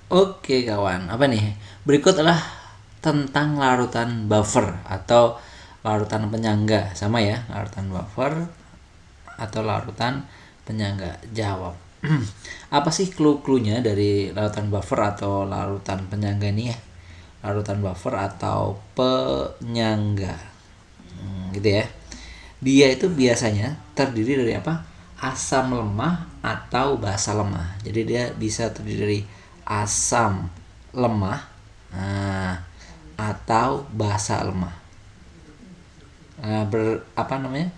Oke kawan, apa nih? Berikut adalah tentang larutan buffer atau larutan penyangga. Sama ya, larutan buffer atau larutan penyangga. Jawab. Apa sih clue-cluenya dari larutan buffer atau larutan penyangga ini ya? Larutan buffer atau penyangga. Gitu ya. Dia itu biasanya terdiri dari apa? Asam lemah atau basa lemah. Jadi dia bisa terdiri dari asam lemah atau basa lemah. Apa namanya?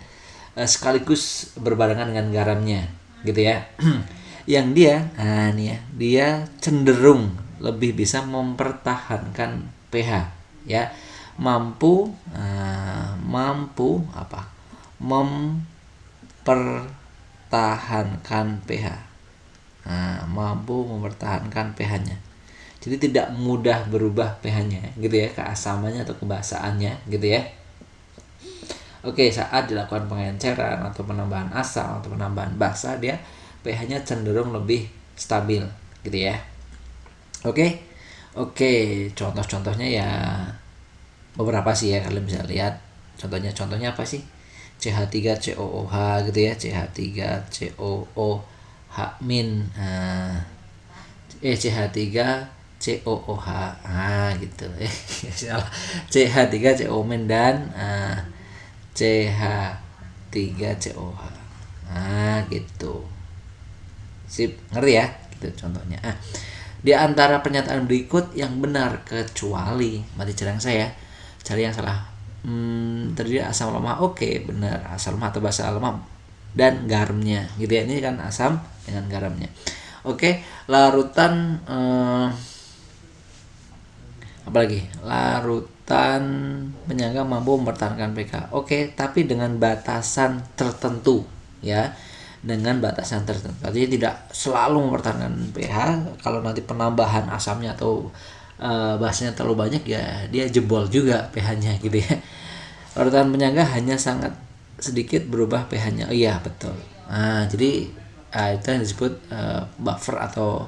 Sekaligus berbarengan dengan garamnya, gitu ya. Yang dia, nih ya, dia cenderung lebih bisa mempertahankan pH, ya, mampu apa? Mempertahankan pH. Mampu mempertahankan pH-nya. Jadi tidak mudah berubah pH-nya, gitu ya, keasamannya atau kebasaannya, gitu ya. Oke, saat dilakukan pengenceran atau penambahan asam atau penambahan basa, dia pH-nya cenderung lebih stabil, gitu ya. Oke. Contoh-contohnya ya beberapa sih ya, kalian bisa lihat. Contohnya apa sih? CH3COOH gitu ya, CH3COOH min, CH3COOH, gitu. Salah. CH3CO min dan CH3COH. Gitu. Sip, ngerti ya? Gitu contohnya. Di antara pernyataan berikut yang benar kecuali, mati cerang saya, cari yang salah. Terdiri asam lemah, oke, benar. Asam lemah atau basa lemah dan garamnya, gitu ya. Ini kan asam dengan garamnya. Oke, larutan apalagi? Larutan penyangga mampu mempertahankan pH. Oke, tapi dengan batasan tertentu, ya. Dengan batasan tertentu. Artinya tidak selalu mempertahankan pH. Kalau nanti penambahan asamnya atau basanya terlalu banyak, ya dia jebol juga pH-nya, gitu ya. Larutan penyangga hanya sangat sedikit berubah pH-nya. Oh iya, betul. Jadi itu yang disebut buffer atau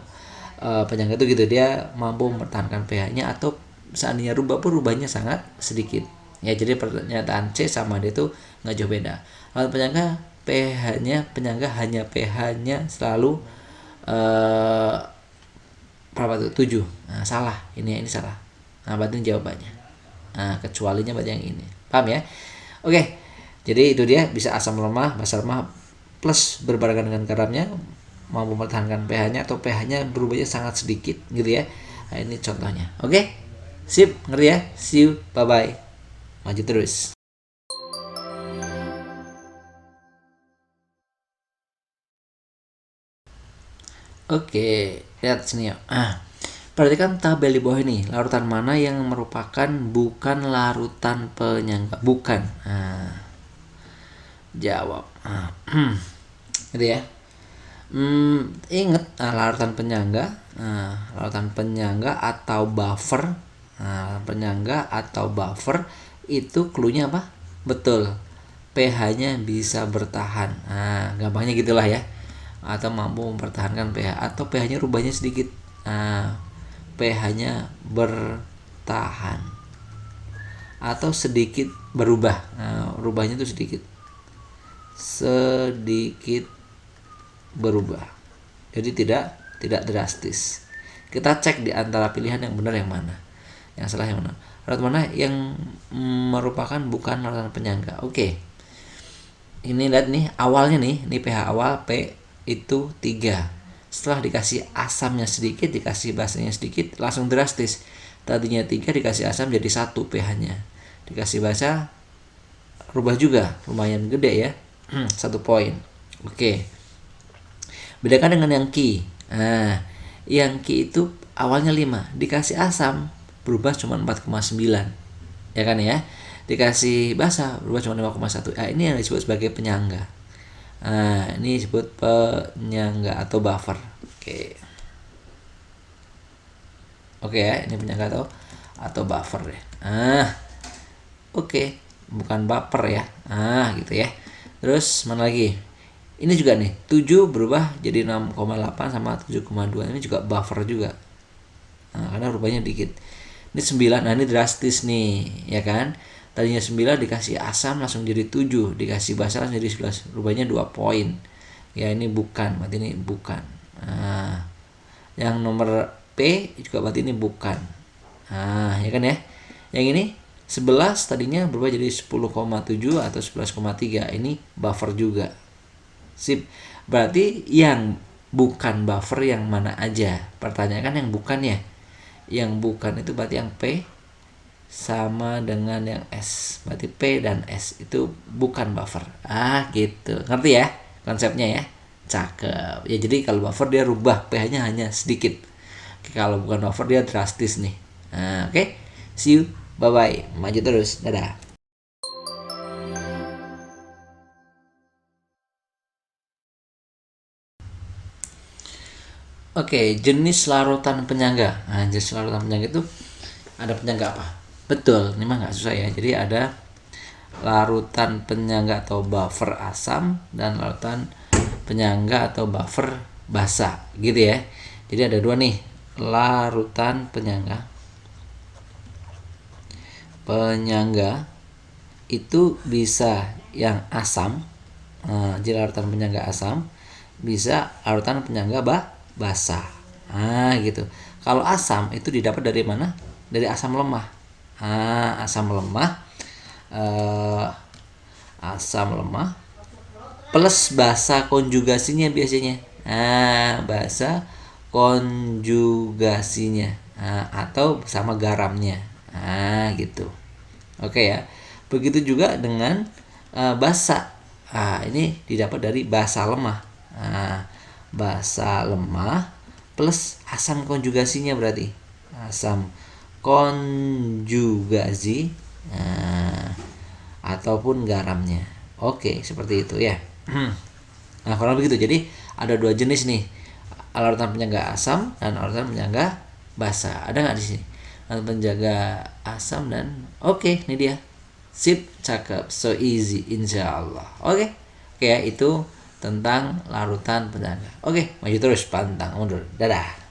penyangga itu, gitu. Dia mampu mempertahankan pH-nya atau seandainya rubah pun rubahnya sangat sedikit. Ya, jadi pernyataan C sama D itu nggak jauh beda. Lalu penyangga hanya pH-nya selalu berapa tuh? 7. Salah. Ini salah. Berarti jawabannya. Kecualinya berarti yang ini. Paham ya? Oke. Jadi itu dia, bisa asam lemah, basa lemah plus berbarengan dengan garamnya mampu mempertahankan pH-nya atau pH-nya berubahnya sangat sedikit, gitu ya. Ini contohnya. Oke? Sip, ngerti ya? See you, bye-bye. Maju terus. Oke, lihat sini ya. Perhatikan tabel di bawah ini. Larutan mana yang merupakan bukan larutan penyangga? Bukan. Jawab. Gitu ya. Ingat larutan penyangga. Larutan penyangga atau buffer. Penyangga atau buffer itu cluenya apa? Betul. pH-nya bisa bertahan. Gampangnya gitulah ya. Atau mampu mempertahankan pH atau pH-nya rubahnya sedikit. pH-nya bertahan atau sedikit berubah. Rubahnya itu sedikit berubah. Jadi tidak drastis. Kita cek di antara pilihan yang benar yang mana, yang salah yang mana. Larutan mana yang merupakan bukan larutan penyangga? Oke. Ini lihat nih awalnya nih, ini pH awal P itu 3. Setelah dikasih asamnya sedikit, dikasih basanya sedikit, langsung drastis. Tadinya 3 dikasih asam jadi 1 pH-nya. Dikasih basa rubah juga, lumayan gede ya. 1 poin. Oke. Bedakan dengan yang Ki. Yang Ki itu awalnya 5, dikasih asam berubah cuma 4,9. Ya kan ya? Dikasih basa berubah cuma 5,1. Ini yang disebut sebagai penyangga. Ini disebut penyangga atau buffer. Oke ya, ini penyangga atau buffer ya. Oke, bukan baper ya. Gitu ya. Terus mana lagi? Ini juga nih, 7 berubah jadi 6,8 sama 7,2. Ini juga buffer juga. karena rubahnya dikit. Ini 9, nah ini drastis nih, ya kan? Tadinya 9 dikasih asam langsung jadi 7, dikasih basa langsung jadi 11, rubahnya 2 poin. Ya ini bukan, berarti ini bukan. Nah, yang nomor P juga berarti ini bukan. Nah, ya kan ya? Yang ini 11 tadinya berubah jadi 10,7 atau 11,3. Ini buffer juga. Sip. Berarti yang bukan buffer yang mana aja? Pertanyaan kan yang bukan ya. Yang bukan itu berarti yang P sama dengan yang S. Berarti P dan S itu bukan buffer. Gitu. Ngerti ya konsepnya ya? Cakep. Ya jadi kalau buffer dia rubah pH-nya hanya sedikit. Kalau bukan buffer dia drastis nih. Oke. See you. Bye-bye. Maju terus. Dadah. Oke, jenis larutan penyangga. Nah, jenis larutan penyangga itu ada penyangga apa? Betul, ini mah nggak susah ya. Jadi ada larutan penyangga atau buffer asam dan larutan penyangga atau buffer basa, gitu ya. Jadi ada dua nih, larutan penyangga. Penyangga itu bisa yang asam, jadi larutan penyangga asam, bisa larutan penyangga basa. Gitu. Kalau asam itu didapat dari mana? Dari asam lemah. Asam lemah, asam lemah plus basa konjugasinya biasanya. Basa konjugasinya, atau sama garamnya. Gitu. Oke ya. Begitu juga dengan basa. Ini didapat dari basa lemah. Basa lemah plus asam konjugasinya berarti asam konjugasi ataupun garamnya. Oke, seperti itu ya. Nah, kalau begitu jadi ada dua jenis nih, larutan penyangga asam dan larutan penyangga basa. Ada nggak di sini? Larutan penjaga asam dan oke, ini dia. Sip, cakep, so easy, insyaallah. Oke ya, itu tentang larutan penyangga. Oke, maju terus, pantang mundur. Dadah.